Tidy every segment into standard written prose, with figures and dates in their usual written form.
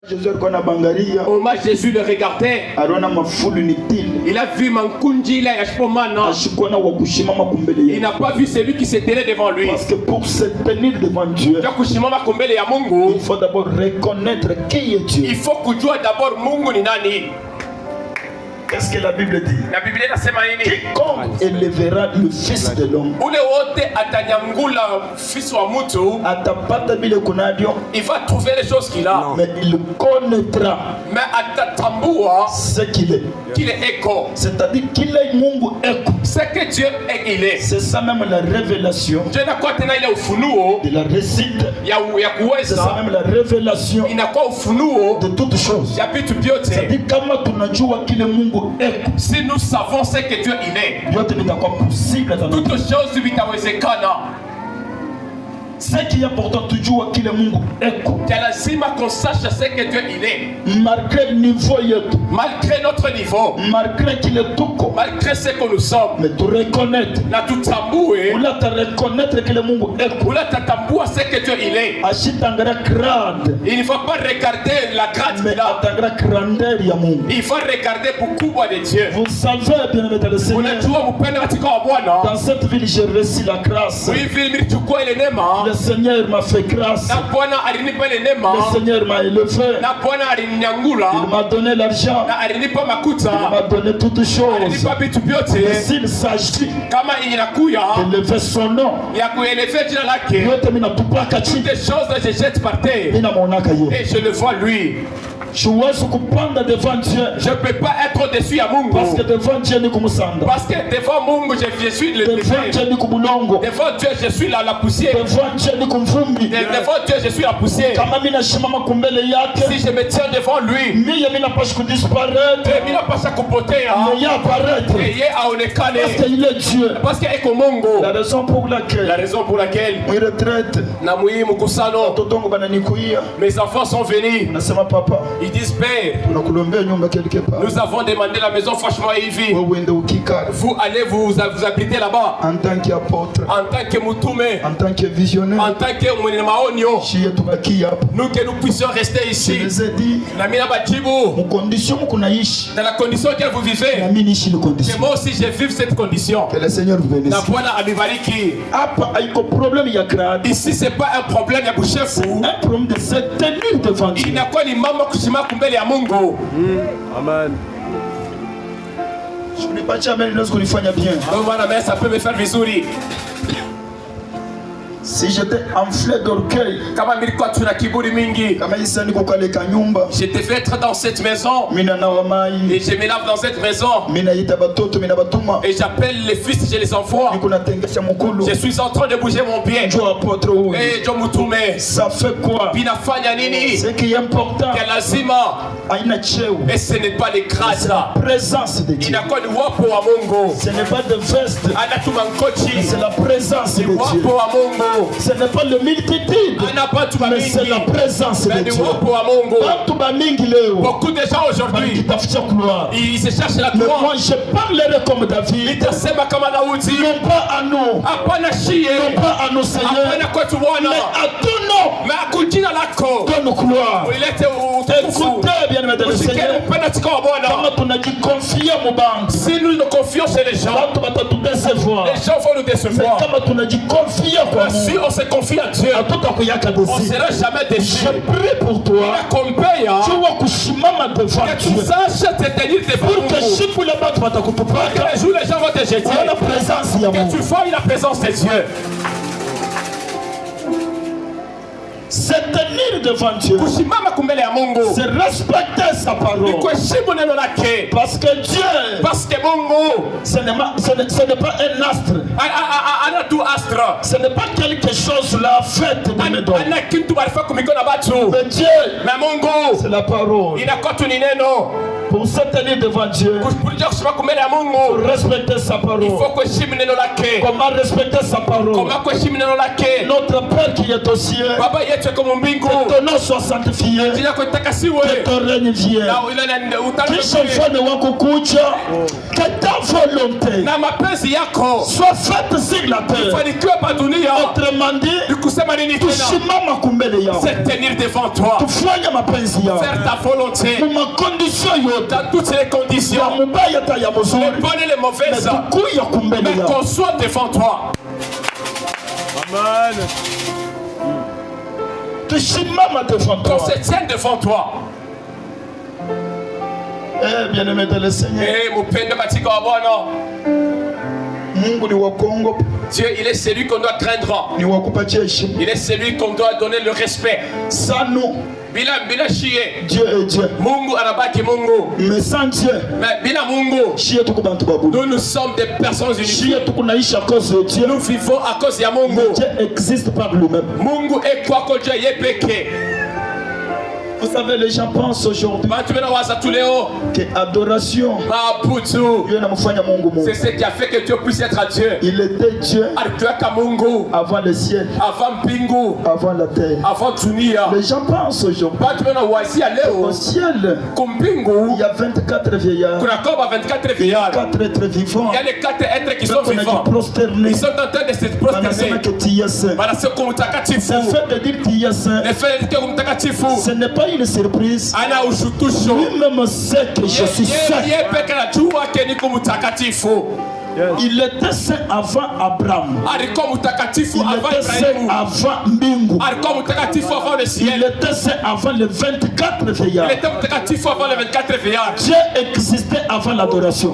Au moment Jésus le regardait, il a vu Mankunjila Yashpomana. Il n'a pas vu celui qui se tenait devant lui. Parce que pour se tenir devant Dieu, il faut d'abord reconnaître qui est Dieu. Il faut kujua d'abord Mungu ni nani. Qu'est-ce que la Bible dit? La Bible inasema nini? Quiconque élèvera le fils de l'homme, ule wote atanyangula fils wa mtu, atapata bile kunavyo, il va trouver les choses qu'il a, mais il connaîtra, mais atatambua ce qu'il est. Qu'il est éco, c'est-à-dire qu'il est Mungu éco. Ce que Dieu est, il est. C'est ça même la révélation Dieu n'a quoi tena ile ufunuo de la récite. Ya c'est ça même la révélation inakuwa ufunuo de toutes choses. Ya vitu vyote. C'est-à-dire kama tunajua kile Mungu eko, si nous savons ce que Dieu il est, yote vitakuwa possible. Toutes choses vitawezekana. Ce qui est important toujours kile Mungu eko. C'est lazima qu'on sache ce que Dieu il est. Malgré niveau yetu, malgré notre niveau, malgré kile tuko, malgré ce que nous sommes, mais tu reconnaître, na tutambue, ou là tu reconnaître kile Mungu eko, ou là tatambua ce que Dieu il est. Ashitangara grande. Il ne faut pas regarder la grâce mais là. Atangara grandeur ya Mungu. Il faut regarder beaucoup de Dieu. Vous savez bien mettre le Seigneur. Dans cette ville j'ai reçu la grâce. Oui, ville mlichukua ile neema. Le Seigneur m'a fait grâce. Le Seigneur m'a élevé. Il m'a donné l'argent. Il m'a donné toutes choses. Mais s'il s'agit d'élever son nom, toutes les choses je jette par terre. Et je le vois lui. Je ne peux pas être déçu à Mungu. Parce que devant Dieu, parce que devant Mungu, je suis le péché. Devant Dieu, je suis la poussière. Devant Dieu, je suis la poussière. Si je me tiens devant lui, il n'a pas à coupoter. Parce qu'il est Dieu. Parce qu'il est comme Mungu. La raison pour laquelle mes enfants sont venus. Papa, ils disent Père, nous avons demandé la maison franchement Yves. Vous allez vous habiter là-bas. En tant qu'apôtre, en tant que mutume, en tant que visionnaire, en tant que maonio, nous que nous puissions rester ici. Je les ai dit, dans la condition que vous vivez, que moi aussi je vive cette condition. Que le Seigneur vous bénisse. Ici c'est pas un problème ya bouchefu, un problème de se tenir devant Dieu. Amen. Je n'ai pas jamais lorsqu'on y fait bien. Ça peut me faire vizuri. Si j'étais enflé d'orgueil, je devais être dans cette maison et je me lave dans cette maison et j'appelle les fils et les enfants. Je suis en train de bouger mon pied. Et ça fait quoi? Ce qui est important, et ce n'est pas les grâces, la présence de Dieu. Ce n'est pas de veste, c'est la présence de Dieu. Ce n'est pas le multitude, mais c'est la présence de Dieu. Beaucoup de gens aujourd'hui, ils se cherchent la gloire. Moi je parlerai comme David. Non pas à nous, non pas à nous Seigneur, mais à ton nom. Donne gloire. Écoutez bien mesdames et messieurs, si nous nous confions chez les gens, les gens vont nous décevoir. Si on se confie à Dieu, on ne sera jamais déçu. Je prie pour toi, que tu saches te tenir devant nous. Que les jours les gens vont te jeter, que tu vois la présence de Dieu. Se tenir devant Dieu, c'est respecter sa parole. Parce que Dieu, ce n'est pas un astre. Ce n'est pas quelque chose la fête de mes dons. Mais Dieu, c'est la parole. Pour se tenir devant Dieu, pour respecter sa parole. Comment respecter sa parole? Notre Père qui est aux cieux, que ton nom soit sanctifié, que ton règne vienne. prière. Kisha ufalme wako kuja. Que ta volonté soit faite sur la terre. Autrement dit, tusimama kumbele yao. C'est tenir devant toi. Tufanye mapenzi yao. Faire ta volonté. Muma condition yote. Dans toutes les conditions. Ya mubaya ta ya muzuri. Les bonnes et les mauvaises. Mais qu'on soit devant toi. Amen. Tusimama devant toi. Qu'on se tienne devant toi. Eh, bien-aimé de le Seigneur. Eh, mupende katika wa Bwana. Mungu ni wa Kongo. Dieu, il est celui qu'on doit craindre. Ni wa kupatia heshima. Il est celui qu'on doit donner le respect. Sans nous. Bila shie. Dieu est Dieu. Mungu anabaki Mungu. Mais sans Dieu. Mais bila Mungu. Shie tuko bantu babu. Nous sommes des personnes uniques. Shie tuko naishi à cause de Dieu. Nous vivons à cause de Mungu. Dieu existe par lui-même. Mungu est quoi que Dieu est péché. Vous savez, les gens pensent aujourd'hui que adoration, c'est ce qui a fait que Dieu puisse être Dieu. Il était Dieu avant le ciel, avant la terre. Les gens pensent aujourd'hui au ciel, il y a 24 vieillards, 4 êtres vivants. Il y a les 4 êtres qui sont vivants. Ils sont en train de se prosterner. Le fait de dire qu'il y a saint, ce n'est pas une surprise. Lui-même sait que je suis saint. Il était saint avant Abraham. Il était saint avant Mbingu. Il était saint avant les 24 vieillards. Dieu existait avant l'adoration.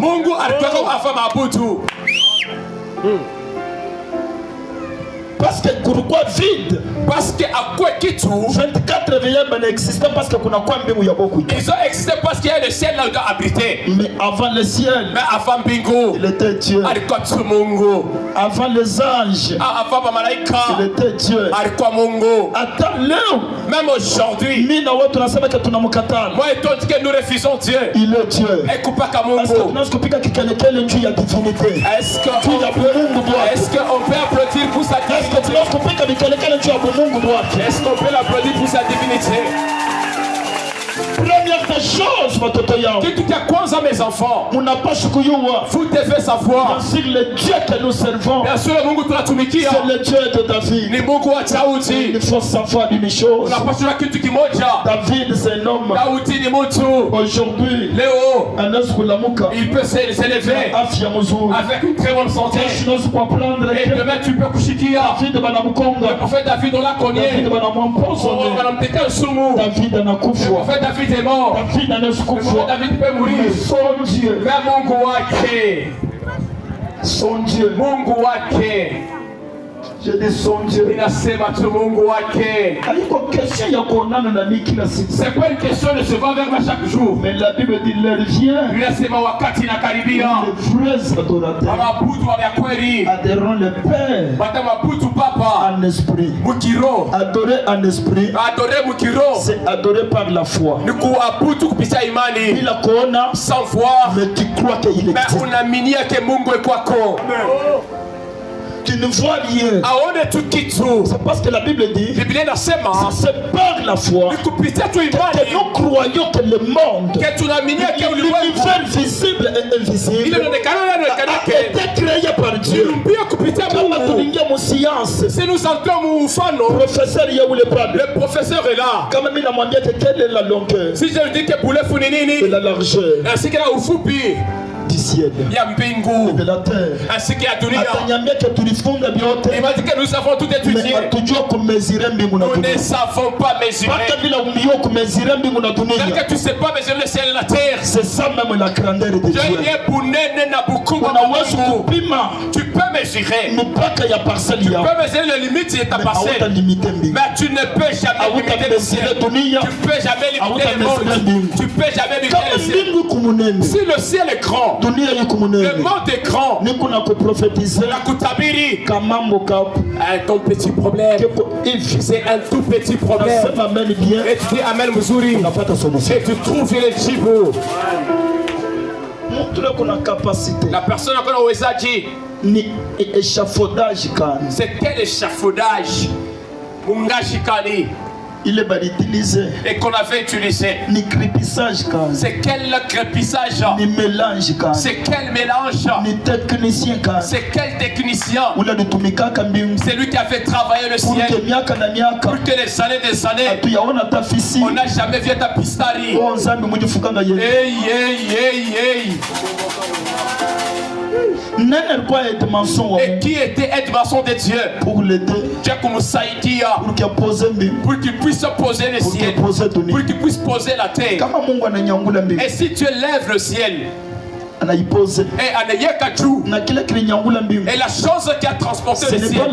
Parce que pourquoi vide? Parce que à quoi qui tout 24 vieillards n'existaient parce que kuna kwa mbingu ya beaucoup. Ils ont existé parce qu'il y a le ciel là où ils doivent habiter. Mais avant le ciel, mais avant bingo, il était Dieu. Avant les anges, avant malaika, il était Dieu. Attends leo, même aujourd'hui, moi et toi que nous refusons Dieu. Il est Dieu. Est-ce qu'on peut applaudir pour sa divinité? Est-ce qu'on peut l'applaudir pour sa divinité? Première des choses, mes enfants, vous devez savoir c'est le Dieu que nous servons. C'est le Dieu de David. Il faut savoir une chose. David c'est un homme. Aujourd'hui, il peut s'élever avec une très bonne santé. Et demain tu peux coucher. Le prophète David on l'a connu. David est mort. David peut mourir. Son Dieu. Mais Mungu wake. Son Dieu. Mungu wake. Je dis son Dieu. Inasema tu Mungu wake. C'est pas une question de se voir vers chaque jour. Mais la Bible dit l'heure vient. Inasema wakati inakaribia. Les vrais adorateurs Mabudu wa kweli adoreront le Père. Bata mabudu papa en esprit. Mukiro. Adorer en esprit. Adorer mukiro. C'est adorer par la foi. Niku abudu kupitia imani. Bila kuona sans voir. Mais tu crois qu'il existe. Mais unaaminia ke Mungu est kwako. Tu ne vois rien. C'est parce que la Bible dit c'est par la foi que nous croyons que le monde, l'univers visible et invisible, a été créé par Dieu. Si nous entrons au le professeur est là. Quelle est la longueur Si je dis que et la largeur ainsi que la ufupi du ciel et de la terre. Ainsi qu'il y a dunia. Il m'a dit que nous avons tout étudié. Nous ne savons pas mesurer. Tant que tu ne sais pas mesurer le ciel et la terre. C'est ça même la grandeur de Dieu. Tu peux mesurer. Tu peux mesurer les limites de ta parcelle. Mais tu ne peux jamais limiter le ciel. Tu ne peux jamais limiter le monde. Tu ne peux jamais limiter le ciel. Si le ciel est grand, le monde est grand. La kutabiri. Ton petit problème. C'est un tout petit problème. Et tu dis Amen Muzuri. Et tu trouves les chibou. La personne a qu'on a dit. Échafaudage. C'est quel échafaudage? Mungashikani. il est utilisé et qu'on avait utilisé. Ni crépissage quand c'est quel crépissage, ni mélange quand c'est quel mélange, ni technicien quand c'est quel technicien, c'est lui qui a fait travailler le ciel pour que les années des années on n'a jamais vu ta pistari. Et qui était aide-maçon de Dieu pour l'aider, pour qu'il puisse poser le ciel, pour qu'il puisse poser la terre. Et si Dieu lève le ciel et la chose qui a transporté le ciel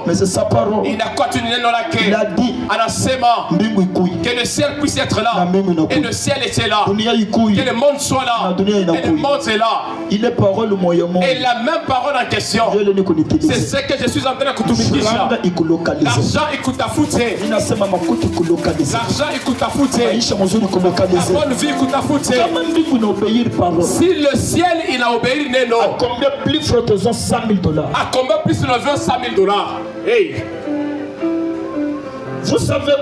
mais c'est sa parole. Il a dit que le ciel puisse être là et le ciel était là, que le monde soit là et le monde est là. Et la même parole en question, c'est ce que je suis en train de kutumikisha. L'argent écoute à foutre, l'argent écoute à foutre, la bonne vie écoute à foutre. Si le ciel il a obéi, à combien plus faisons $100,000? À combien plus nous avons $100,000? Hey. Vous savez,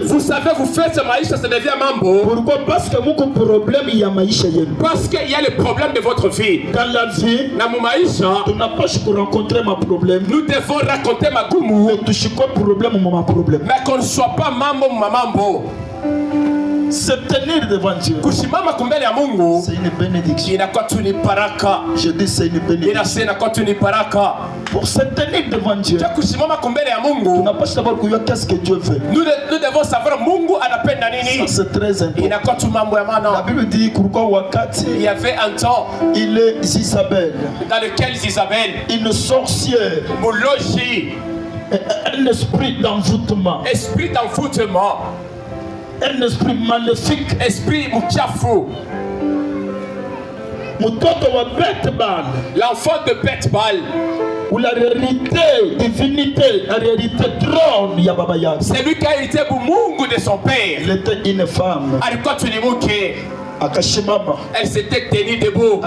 vous savez, vous faites ce maïs, ça devient mambo. Pourquoi? Parce que beaucoup de problèmes, il y a maïs. Parce qu'il y a le problème de votre vie. Dans la vie, tu n'as pas rencontré ma problème. Nous devons raconter ma goumou. Mais tu quoi problème ou ma problème. Mais qu'on ne soit pas mambo ma mambo. Se tenir devant Dieu, c'est une bénédiction. Je dis c'est une bénédiction. Pour se tenir devant Dieu, tu n'as pas savoir qu'est-ce que Dieu veut. Nous devons savoir ça c'est très important. La Bible dit il y avait un temps, il est Isabelle, dans lequel Isabelle, une sorcière, un esprit d'envoûtement, un esprit maléfique, esprit mouchafu, l'enfant de Bethbal, ou la réalité, divinité, la réalité trône ya Baba Yaga. C'est lui qui a hérité Mungu de son père. Il était une femme. Elle s'était tenue debout.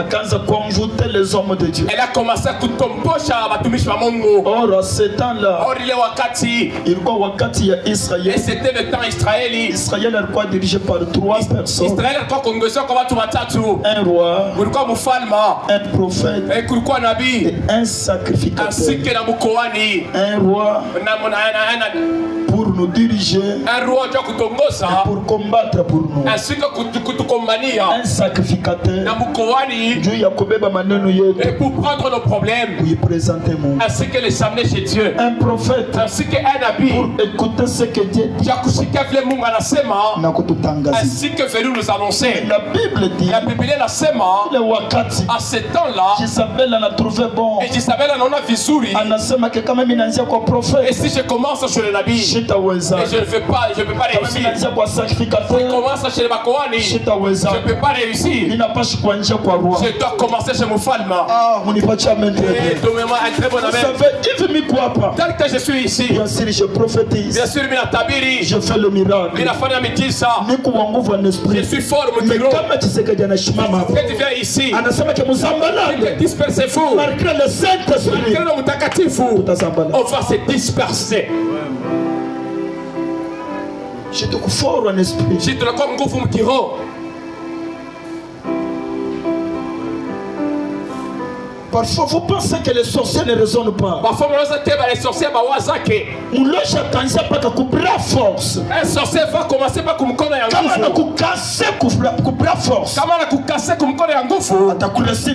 Les hommes de Dieu. Elle a commencé à kutombosha batumishi wa Mungu. Or ce temps-là, et c'était le temps Israël. Israël est dirigé par 3 personnes. Israël est un roi, un prophète et un sacrificateur. Un roi pour nous diriger, pour combattre pour nous. Un sacrificateur, et pour prendre nos problèmes, ainsi que les amener chez Dieu. Un prophète, ainsi qu'un habit, pour écouter ce que Dieu dit, ainsi que veut nous annoncer. La Bible dit, à ce temps-là, Isabelle en a trouvé bon. Et Isabelle en a visuri. Et si je commence chez le Nabi, et je ne peux pas réussir. Je commence chez le Makoani, je ne peux pas réussir. Je dois commencer chez Moufalma. Donnez-moi un très bon amen. Tel que je suis ici, bien sûr je prophétise, bien sûr je fais le miracle, je suis fort au micro. Quand tu viens ici, dispersez-vous. malgré le Saint-Esprit, on va se disperser. Je te fort en esprit. Parfois vous pensez que les sorciers ne raisonnent pas. Parfois les sorciers force. Un sorcier va commencer par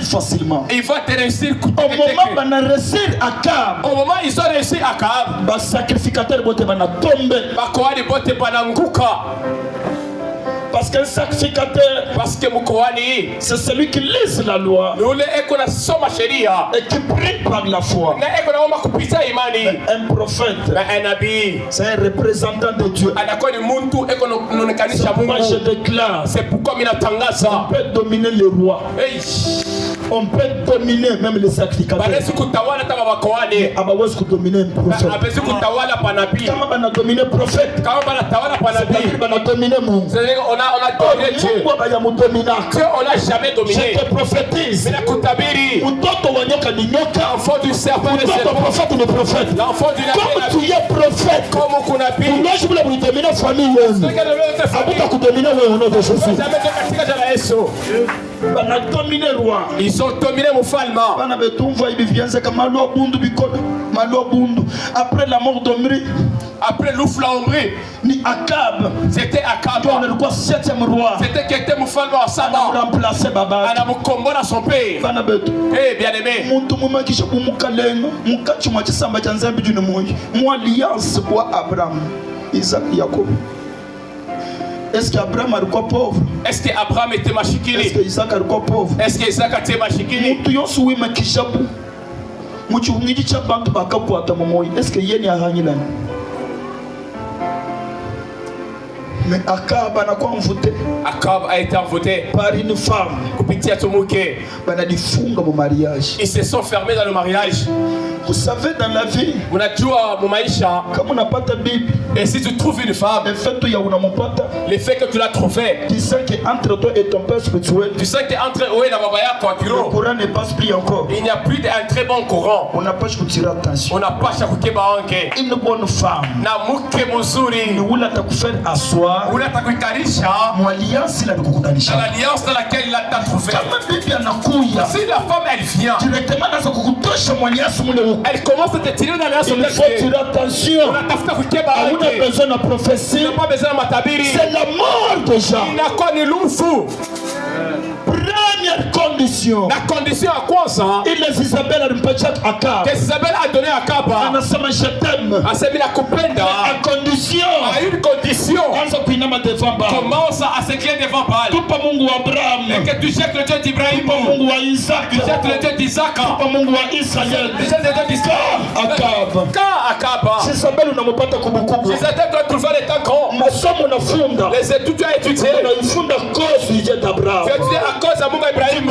facilement. Il va te réussir. Au moment ils ont réussi à Akab, sacrificateur parce qu'un sacrificateur, c'est celui qui lise la loi et qui prie par la foi. Un prophète, c'est un représentant de Dieu. C'est pourquoi je déclare, on peut dominer les rois, on peut dominer même les sacrificateurs. Dominer un prophète. Comment on a dominé le prophète? C'est-à-dire on a dominé Dieu. Dieu on n'a jamais dominé. Je te prophétise. L'enfant du serpent et le prophète. L'enfant du comme tu es prophète. Comme Kunabi. Je voulais vous dominer famille. Ils ont dominé mon falma. Après la mort d'Omri, après l'oufla Omri, c'était Akab. C'était qui était mon falma à Saba. remplacé Baba. On a mon combat dans son pays. Eh bien aimé. Alliance pour Abraham, Isaac, Jacob. Est-ce qu'Abraham a quoi pauvre? Est-ce qu'Abraham était machikini? Est-ce qu'Isaac a quoi pauvre? Est-ce qu'Isaac était machikini? Est-ce que Yeni a ragné là? Mais Akab a été envoûté par une femme. Ils se sont fermés dans le mariage. Vous savez, dans la vie, comme on n'a pas de Bible, et si tu trouves une femme, le fait que tu l'as trouvée, tu sais qu'entre toi et ton père spirituel, tu sais qu'entre eux et le courant ne passe plus encore. Il n'y a plus un très bon courant. On n'a pas tirer attention. On n'a pas une bonne femme. Ne voulait pas faire asseoir. L'alliance dans laquelle il a trouvé. Si la femme elle vient, directement dans elle commence à te tirer dans l'alliance. Il faut tirer attention. On a besoin de prophétie. C'est la mort déjà. Première condition. La condition à quoi ça? Il les Isabelle a donné à Kaba. À condition. À une condition. Commence à s'éclairer devant Baal. Et que tu jettes le Dieu d'Ibrahim. Tu jettes le Dieu d'Isaac. Tu jettes le Dieu d'Israël. Akab. Isabelle n'a pas de kubukubu. Isabelle doit trouver les temps grands. Les études tu as étudié. Tu as étudié à cause de Mungu Ibrahim.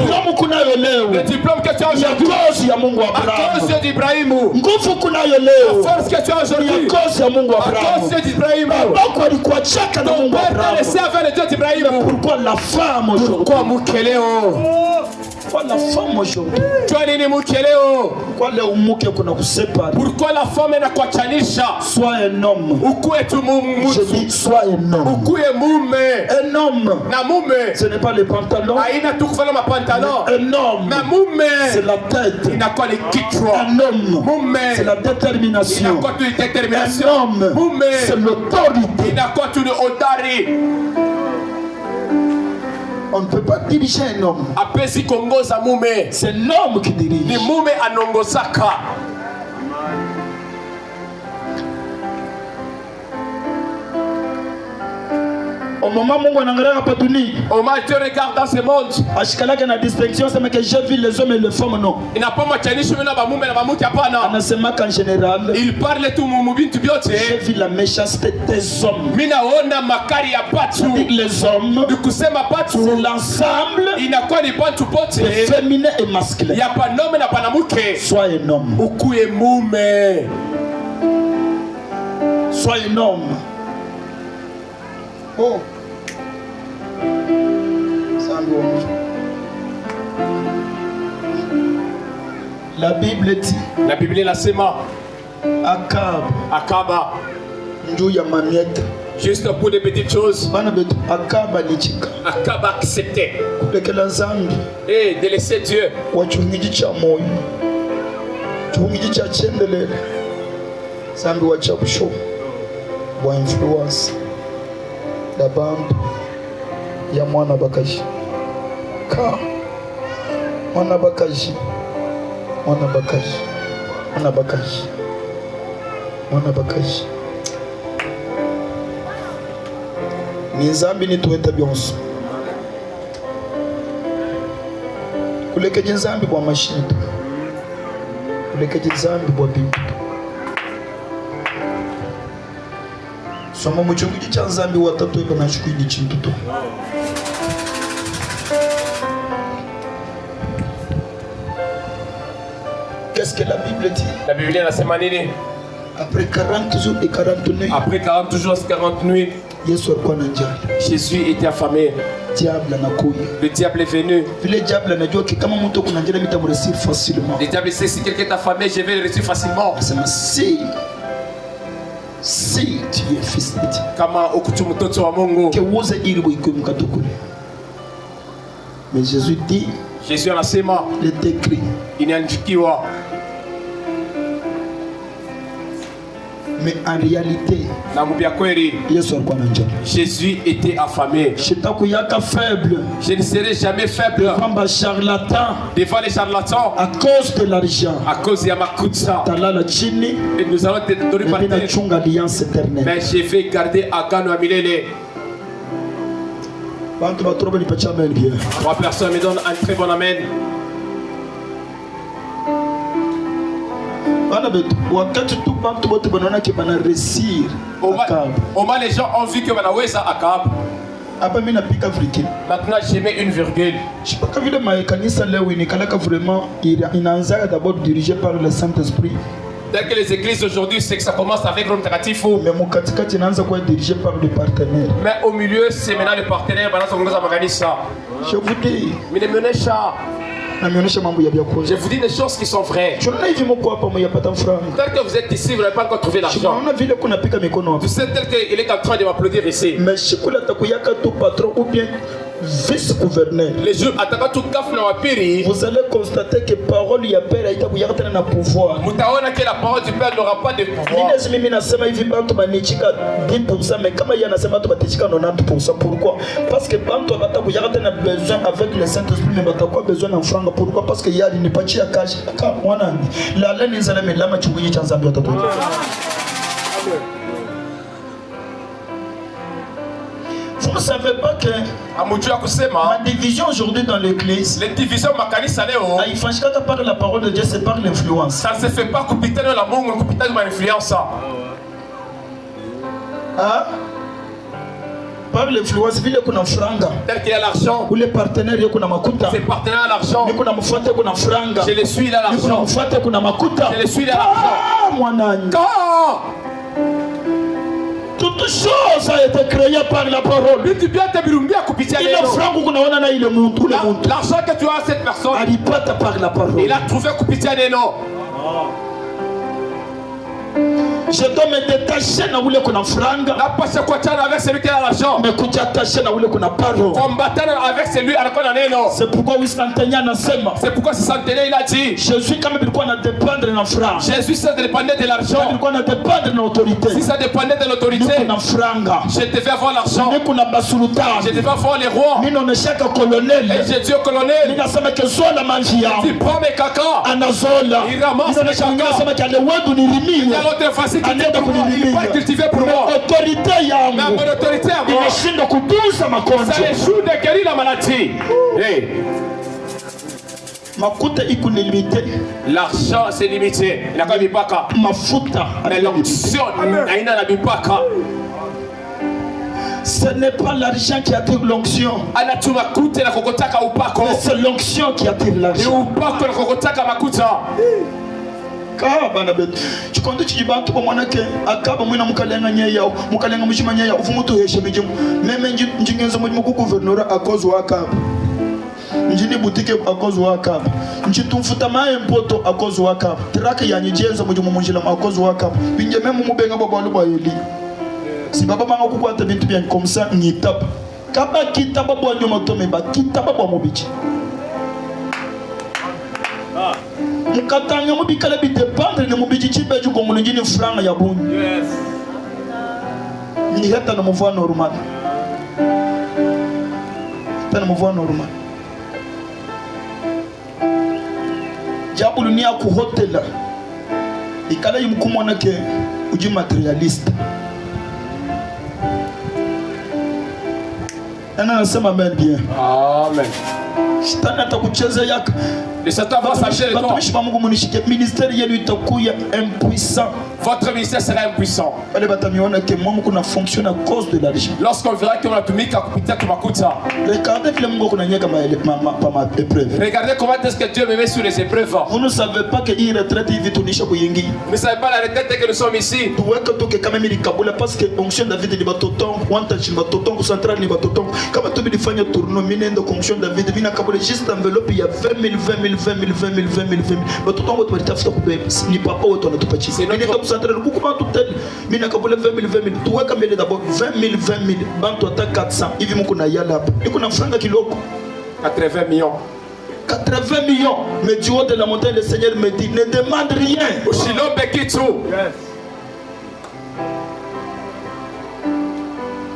Le diplôme que tu as aujourd'hui. À cause d'Ibrahim. La force que tu as aujourd'hui. À cause d'Ibrahim. Ton père t'a laissé avec le Dieu d'Ibrahim. Pourquoi la femme aujourd'hui? Pourquoi Mukeleo? Pourquoi la femme aujourd'hui? Pourquoi la femme est nakuachanisha? Sois un homme. Je dis sois un homme. Un homme. Ce n'est pas les pantalons. Un homme. C'est la tête. Un homme. C'est la détermination. Un homme. C'est l'autorité. On ne peut pas diriger un homme. C'est l'homme qui dirige. Au moment où on regarde dans ce monde, que j'ai vu les hommes et les femmes, non. Il n'a pas en général. Il parle tout j'ai vu la méchanceté des hommes. Les hommes, c'est l'ensemble féminin et masculin. Sois un homme. Sois un homme. Oh. La Bible dit. La Bible la sema. Akaba. Juste pour des petites choses. Akaba acceptait. Et de laisser Dieu. Influence la bande ya mwana bakaji ka mwana bakaji ni nzambi ni tuweta byonso kulekeje nzambi bwa mashini kulekeje nzambi bwa bibi soma muchungu cha nzambi watatu iko na chukui ni chintuto. Qu'est-ce que la Bible dit? La Bible inasema nini? Après 40 jours et 40 nuits. Après 40 jours et 40 nuits. Jésus était affamé. Le diable est venu. Le diable sait si quelqu'un est affamé, je vais le réussir facilement. Si tu es fils de Dieu, mais Jésus dit, Jésus anasema, il est écrit, inaandikiwa. Mais en réalité, Jésus était affamé. Je ne serai jamais faible devant les charlatans à cause de l'argent. À cause de Yamakutsa. Et nous allons te donner par terre. Mais je vais garder Agano Amilele. 3 personnes me donnent un très bon amen. Au moins les gens ont vu que Manaweza Akab. Maintenant j'ai mis une virgule. Je pas vu vraiment d'abord dirigé par le Saint-Esprit. Dès que les églises aujourd'hui, c'est que ça commence avec l'homme négatif. Mais dirigé par le partenaire. Mais au milieu, c'est maintenant le partenaire. Je vous dis. Je vous dis des choses qui sont vraies. Tant que vous êtes ici, vous n'avez pas encore trouvé l'argent. Tu sais tel qu'il est en train de m'applaudir ici. Mais vice-gouverneur. Les jours attaquant tout gaffe na wapiri. Vous allez constater que parole ya père aita kuyakata na pouvoir. Mutaona que la parole du père n'aura pas de pouvoir. Mimi nasema hivi bantu banichika 10% mais kama yeye anasema tu batichika 90%. Pourquoi? Parce que bantu bata kuyakata na besoin avec le Saint-Esprit mais bata quoi besoin na franga. Pourquoi? Parce que yali ni pachi ya cash. Kama mwana la leni nzala melama chukuyi cha Nzambe atatu. Amen. Vous ne savez pas que ma division aujourd'hui dans l'église, les divisions il faut que par la parole de Dieu, c'est par l'influence. Ça ne se fait pas couper dans la mongue, couper dans l'influence. Ah? Par l'influence, il y a un franga. Tel qu'il y a l'argent. Ou les partenaires, il y a un makuta. Ses partenaires ont l'argent. Il y a un franga, il y a un franga. Je le suis là l'argent. Il y a un makuta. Je le suis là l'argent. Ah, mon ami. Toute chose a été créée par la parole. L'argent que tu as à cette personne, par la parole. Il a trouvé Kupitianeno. Je dois me détacher na ule kuna franga. Napasha kuachana avec celui qui a l'argent. Mais kujiattacher na ule kuna parole. Combattre avec celui anakuwa na neno. C'est pourquoi Wisantenia anasema. C'est pourquoi Wisantenia il a dit. Jésus kama bilikuwa na dépendre na franga. Jésus ça dépendait de l'argent. Bilikuwa na dépendre na autorité. Si ça dépendait de l'autorité. Kuna franga. Je devais avoir l'argent. Kuna basultani. Je devais avoir les rois. Mimi naoneshaka colonel. Et j'ai dit au colonel. Mimi nasema ke zola manjia. Tu prends mes caca. Anazola. Il ramasse mes caca. Mimi nasema ke le wedu ni limi. Il va cultiver pour moi. Autorité yangu. Mais mon autorité à moi. Inashinda kutunza magonjwa. Ça échoue de guérir la maladie. Hey. Makuta iko limité. L'argent c'est limité. Il n'a pas mipaka. Mafuta. Mais l'onction haina na mipaka. Ce n'est pas l'argent qui attire l'onction. Mais c'est l'onction qui attire l'argent. Chikondo chijibantu kwa mwanake akaba mwina mukalenga nyeya mukalenga mushima nyeya ufumutu heshe mijimu meme njingenzo muku guvernora akozo wakaba njini butike akozo wakaba nchitumfuta maye mpoto akozo wakaba trake yanyijenzo mujimu munjila akozo wakaba binje meme mubenga baba luba yeli si baba manga kukwata bintu bya comme ça ngitapa kaba kitaba bwa nyoma tome ba kitaba bwa mubichi mukatanga mubikala bidependre ne mubiji chibeju ko mulungini franga ya bunyi. Yes. Ni hata na mvua normal. Tana mvua normal. Jabulu ni aku hotela. Ikala yimkumona ke uji materialiste. Ana nasema amen bien. Amen. Shetani atakucheza yaka. Le Satan va s'acheter de toi. Ministère yenu itakuya impuissant. votre ministère sera impuissant. Fonctionne à cause de l'argent. Lorsqu'on verra qu'on a tout mis regardez comment est-ce que Dieu me met sur les épreuves. Vous ne savez pas que il retraite il vit Vous ne savez pas la retraite que nous sommes ici. Parce que fonction David ni batoton, wanta chi batoton central ni batoton. Kama tu bi fanya tourno minendo fonction David mina kabule juste enveloppe il y a 20 000 batoton wote walitafuta kubeba. Ni papa wote wanatupatia. Mina kabule central kukuma tutel. Mina kabule 20 000 tuweka mbele d'abord 20 000 bantu ata 400 hivi mko na yala hapa. Iko na franga kiloko 80 millions. 80 millions. Mais du haut de la montagne, le Seigneur me dit, ne demande rien. Yes.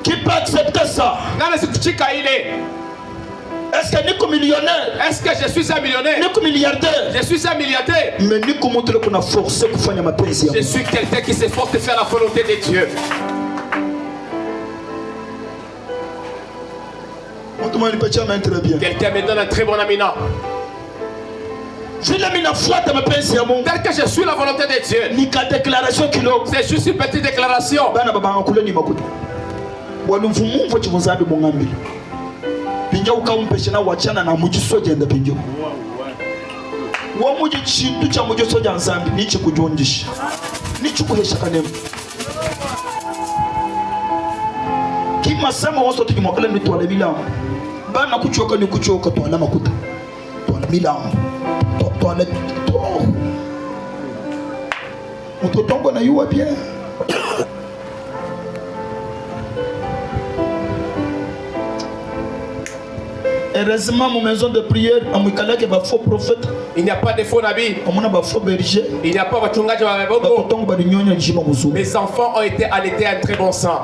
Qui peut accepter ça? Est-ce que Nico millionnaire? Est-ce que je suis un millionnaire? Nico milliardaire? Je suis un milliardaire. Mais Nico montre qu'on a forcé pour faire ma plaisir. Je suis quelqu'un qui s'efforce de faire la volonté de Dieu. Quelqu'un me donne un très bon amina. Tel que je suis la volonté de Dieu. C'est juste une petite déclaration. Bana kuchoka ni kuchoka tu alama kuta tu milango tu ale tu mtotongo na yua bien heureusement mon maison de prière amukala ke ba faux prophète il n'y a pas de faux nabi on a ba faux berger il n'y a pas wachungaji wa bongo les enfants ont été allaités à un très bon sang.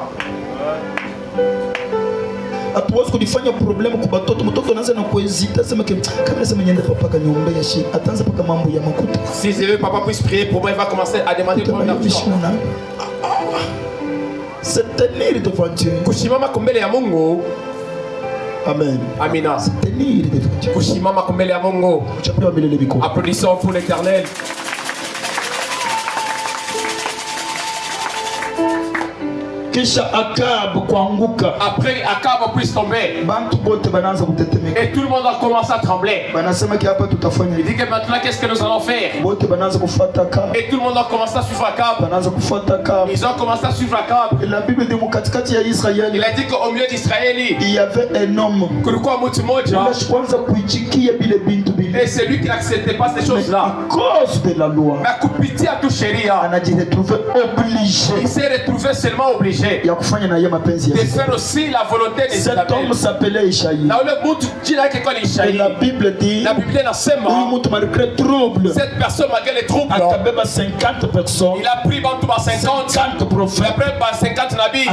Atuwezi kudifanya problemu kwa batoto mtoto anaanza na kuhesita sema kama sema nyende papa kanyombe ya shi ataanza paka mambo ya makuta si je veux papa puisse prier pour moi il va commencer à demander pour l'argent. C'est tenir devant Dieu kushimama kumbele ya Mungu. Amen. Amina. C'est tenir devant Dieu kushimama kumbele ya Mungu. Applaudissons pour l'Éternel. Après Akab puisse tomber et tout le monde a commencé à trembler. Il dit que maintenant qu'est-ce que nous allons faire? Et tout le monde a commencé à suivre Akab. Ils ont commencé à suivre Akab. Il a dit qu'au milieu d'Israël il y avait un homme et c'est lui qui n'acceptait pas ces choses-là. À cause de la loi, il s'est retrouvé seulement obligé de faire aussi la volonté de cet homme s'appelait Ishaï. Et la Bible dit cette personne malgré les troubles, 50 personnes, il a pris 50 prophètes, il a pris 50 nabis,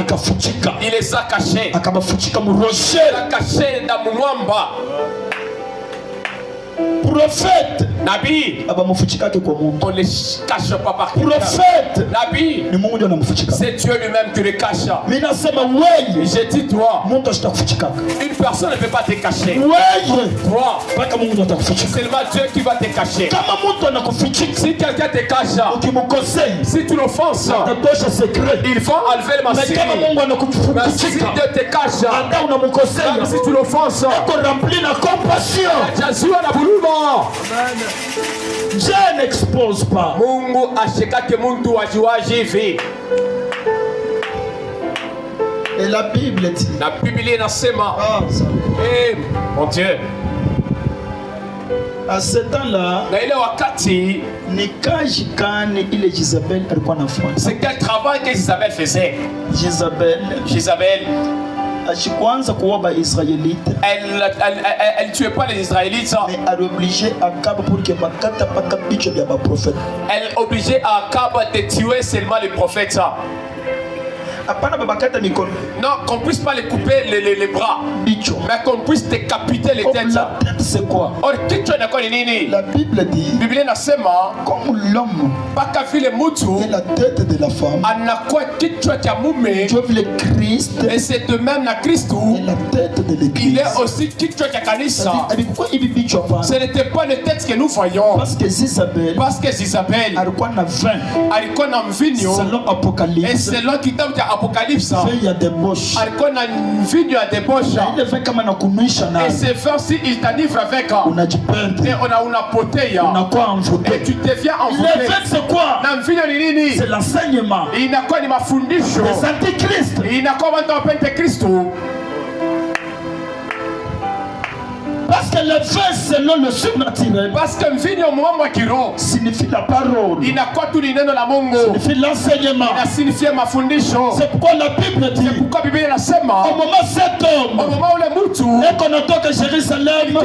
il les a cachés, il a caché dans Mwamba. Prophète Nabi, on ne les cache pas par quelqu'un. Prophète Nabi, c'est Dieu lui-même qui les cache. J'ai dit toi, une personne ne peut pas te cacher. Toi, seulement Dieu qui va te cacher. Si quelqu'un te cache, si tu l'offenses, il va enlever le masque. Mais si Dieu te cache, même si tu l'offenses, Jésus a la bouluma. Dieu n'expose pas. Mungu ashikake muntu wajiwaji hivi. Et la Bible dit. La Bible inasema. Eh, mon Dieu. À ce temps-là, na ile wakati ni kazi gani ile Jezabel alikuwa anafanya? C'est quel travail que Jezabel faisait? Jezabel Ashikuanza kuwa Israélite. Elle tuait pas les Israélites. Mais elle obligeait Akab pour que bakata paka bicho bya ba prophète. Elle obligeait Akab de tuer seulement les prophètes. Non, qu'on puisse pas les couper les bras, mais qu'on puisse décapiter les têtes. La tête c'est quoi? La Bible dit, comme l'homme est la tête de la femme, Dieu le Christ et c'est de même la Christ est la tête de l'église. il est aussi kichwa cha kanisa. Ce n'était pas le texte que nous voyons, parce que Isabelle alikuwa na mvinyo, et selon kitabu cha Apocalypse alikuwa na mvinyo ya debosha, et ce vin si il t'enivre avec, et unapotea, et tu deviens envoûté. Na mvinyo ni nini? C'est l'enseignement. Inakuwa ni mafundisho, les antichrists. Inakuwa watu wa Pentekoste. Parce que le vin selon le surnaturel, parce que mvinyo mwamba kiroho signifie la parole, inakuwa tu ni neno la Mungu, signifie l'enseignement, inasignifie mafundisho. C'est pourquoi la Bible dit, c'est pourquoi Biblia inasema au moment cet homme, au moment ule mtu eko natoka Jerusalem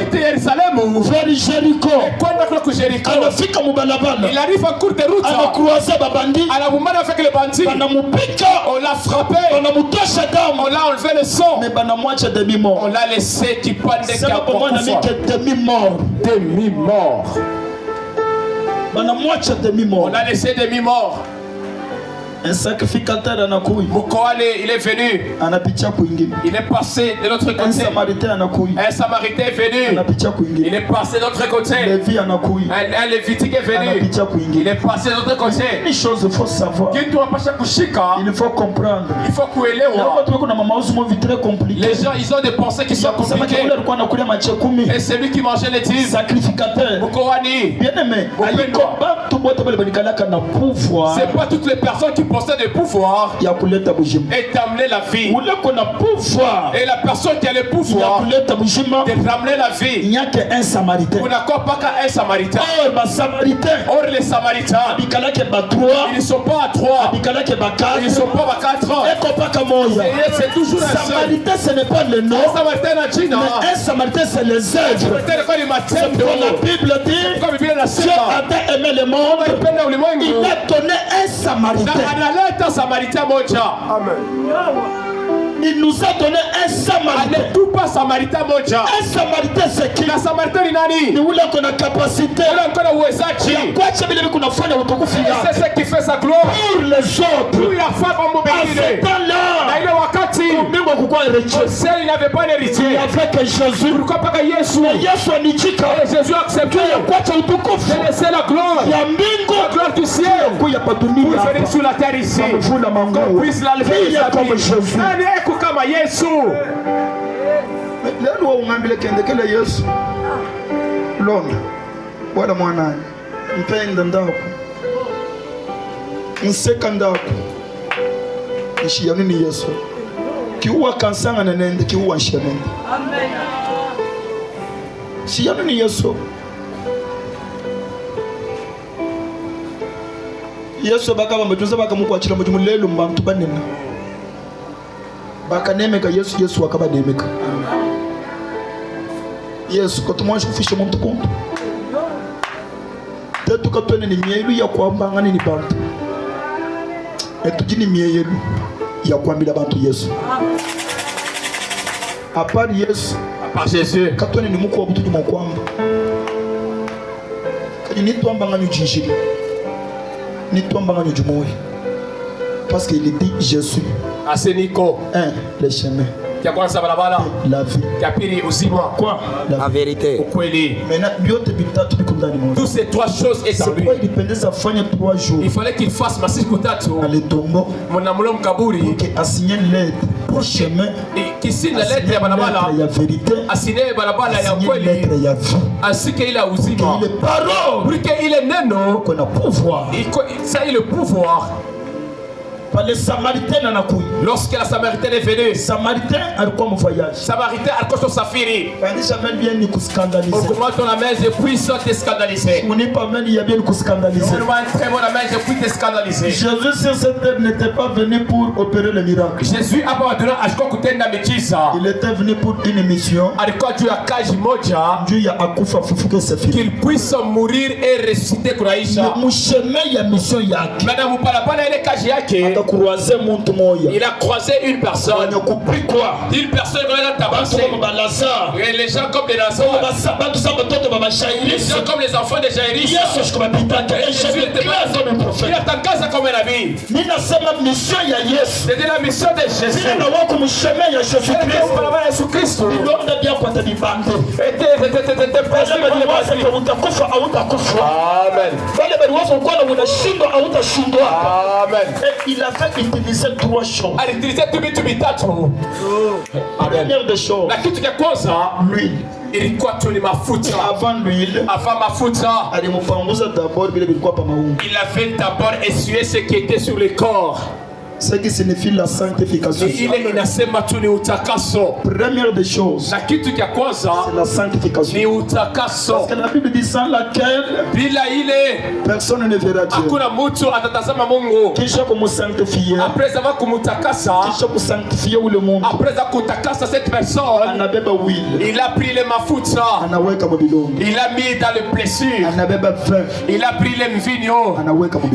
vers Jericho, kwenda kwa Jericho, anafika mubalabala, il arrive en cours de route, anakroise babandi, anabumbana avec les bandits, banamupika, on l'a frappé, banamutosha damu, on l'a enlevé le sang, mais banamwacha demi-mort, on l'a laissé qui pande demi-mort. On a laissé demi-mort. Un sacrificateur anakuja. Mkoane il est venu. Anapitia kuingine. Il est passé de l'autre côté. Un samaritain anakuja. Un samaritain est venu. Anapitia kuingine. Il est passé de l'autre côté. Lévi anakuja. Un lévitique est venu. Anapitia kuingine. Il est passé de l'autre côté. Une chose il faut savoir. Kitu wapasha kushika. Il faut comprendre. Il faut kuelewa. Les gens ils ont des pensées qui sont compliquées. Et c'est lui qui mangeait les dîmes. Sacrificateur. Mkoani. Bien-aimé. C'est pas toutes les personnes qui possèdent le pouvoir et d'amener la vie. Et la personne qui a le pouvoir de ramener la vie, il n'y a qu'un samaritain. On n'a pas qu'un samaritain. Or les samaritains, ils ne sont pas à 3, ils ne sont pas à 4 ans. C'est toujours un samaritain, ce n'est pas le nom, mais un samaritain c'est les œuvres. C'est pourquoi la Bible dit, Dieu a aimé le monde, il a donné un samaritain. Amen. Il nous a donné un samaritain. Un samaritain c'est qui? Ni ule kuna capacité. C'est ce qui fait sa gloire pour les autres. À ce temps-là, il n'avait pas d'héritier. Il n'y avait que Jésus. Pourquoi pas que Jésus? Jésus a accepté. C'est la gloire. La gloire du ciel. Pour venir sur la terre ici. Qu'on puisse l'enlever. Kama Yesu. Leo ungambile kendekele Yesu. Londa. Wala mwana. Mpenda ndako. Nseka ndako. Nishia nini Yesu? Kiuwa kansanga nenende kiuwa nshenende. Amen. Shia nini Yesu? Yesu bakaba mbetuza bakamukwachira mu mulelo mbantu banene. Bakanemeka Yesu akabanemeka. Yesu kotumwaje kufisha muntu kuntu. Tetu katwene ni mielu ya kwamba ngani ni bantu. Etujini mielu ya kwambila bantu Yesu. Apari Yesu. Apari Jésus. Katwene ni muko wabutu ni mkwamba. Kani nitwamba ngani ujinjiri. Nitwamba ngani ujumoi. Parce qu'il dit Jésus. Aseniko. Le chemin. La vie. Quoi? La vérité. Toutes ces trois choses est en lui. Il fallait qu'il fasse masiku tatu. Monamulo mkaburi. Pour chemin. Qui signe la lettre ya balabala. A signé balabala ya kweli. Ainsi qu'il a uzima. Pour qu'il est neno. Qu'on a pouvoir. Ça il le pouvoir. Les Samaritains anakuja. Lorsque la Samaritaine est venue, Samaritain alikuwa mvoyage. Samaritain alikuwa sur safari. Pandisha meli bien ni kuskandaliser. Augmente ton amène, je puisse te scandaliser. On n'est pas meli ya bien kuskandaliser. Augmente très bon amène, je puisse te scandaliser. Jésus sur cette terre n'était pas venu pour opérer le miracle. Jésus hapa waduna ashiko kutenda miujiza. Il était venu pour une mission. Alikuwa juu ya kazi moja. Juu ya akufa fufuke safiri. Qu'il puisse mourir et ressusciter kuraisha. Msheme ya mission yake. Madame parapana ile kazi yake. il a croisé une personne qui a tabassé. Et les gens comme les Lazare, les gens comme les enfants de Jaïrus, il atangaza comme un ami. C'était la mission de Jésus. Amen. Il avait utilisé 3 choses. Première des choses, l'huile. Avant l'huile, il avait d'abord essuyé ce qui était sur le corps. Ce qui signifie la sanctification. Première des choses, c'est la sanctification. Parce que la Bible dit sans laquelle personne ne verra Dieu. Kisha kumusanctifier. Kisha kusanctifier le monde. Cette personne, il a pris les mafuta, il a mis dans les blessures, il a pris les vignes,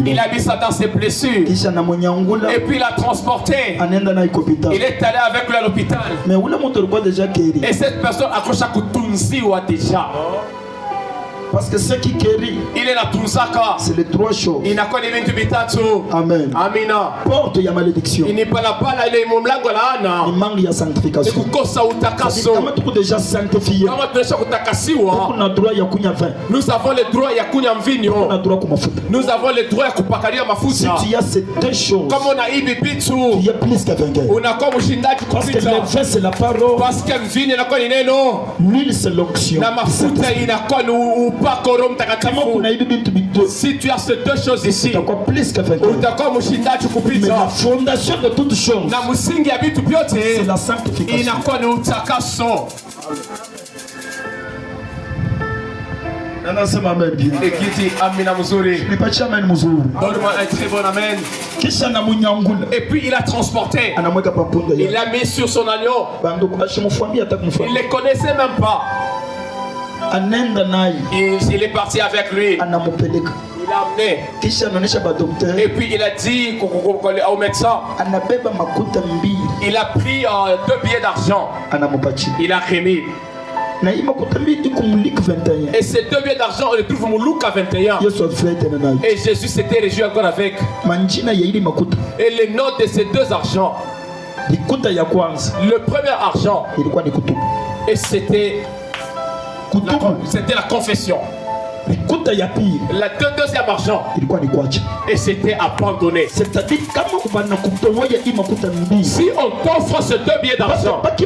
il a mis ça dans ses blessures. Et puis il a transporté. Il est allé avec lui à l'hôpital. Et cette personne a accroché à Kutunziwa déjà. Parce que ce qui guérit, c'est les 3 choses. Amen. Amina. Porte ya malédiction. Il manque ya sanctification. Comment déjà sanctifié? Nous avons le droit ya kunya mvinyo. Nous avons le droit ya kupakalia mafuta. Si tu as ces 2 choses, comme on a ibi bitu, tu es plus que vainqueur. Parce que le vin c'est la parole. Parce que mvinyo inakuwa ni neno. L'huile c'est l'onction. Na mafuta inakuwa si tu as ces 2 choses ici, mais la fondation de toutes choses, c'est la sanctification. Anasema amen bien. Donne-moi un très bon amen. Et puis il a transporté. Il l'a mis sur son agneau. Il ne les connaissait même pas. Il est parti avec lui. Il l'a amené. Et puis il a dit au médecin. Il a pris 2 billets d'argent. Il a remis. Et ces 2 billets d'argent, on les trouve au Luc à 21. Et Jésus s'était réjoui encore avec. Et le nom de ces 2 argents. Le premier argent. Et c'était la confession. La deuxième argent. Et c'était abandonné. C'est-à-dire si on t'offre ces 2 billets d'argent, ce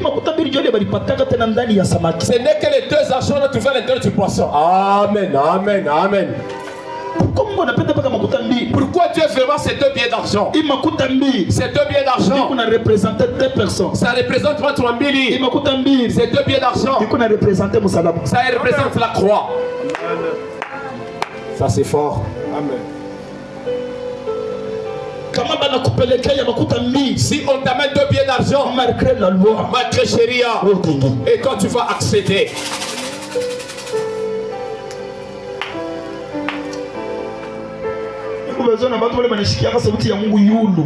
n'est que les 2 argents que tu vas à l'intérieur du poisson. Amen, amen, amen. Pourquoi Dieu fait vraiment ces 2 billets d'argent? Ces 2 billets d'argent, ça représente votre famille. Ces 2 billets d'argent, ça représente la croix. Ça c'est fort. Amen. Si on t'amène 2 billets d'argent, malgré la loi, malgré Chéria, et toi tu vas accéder.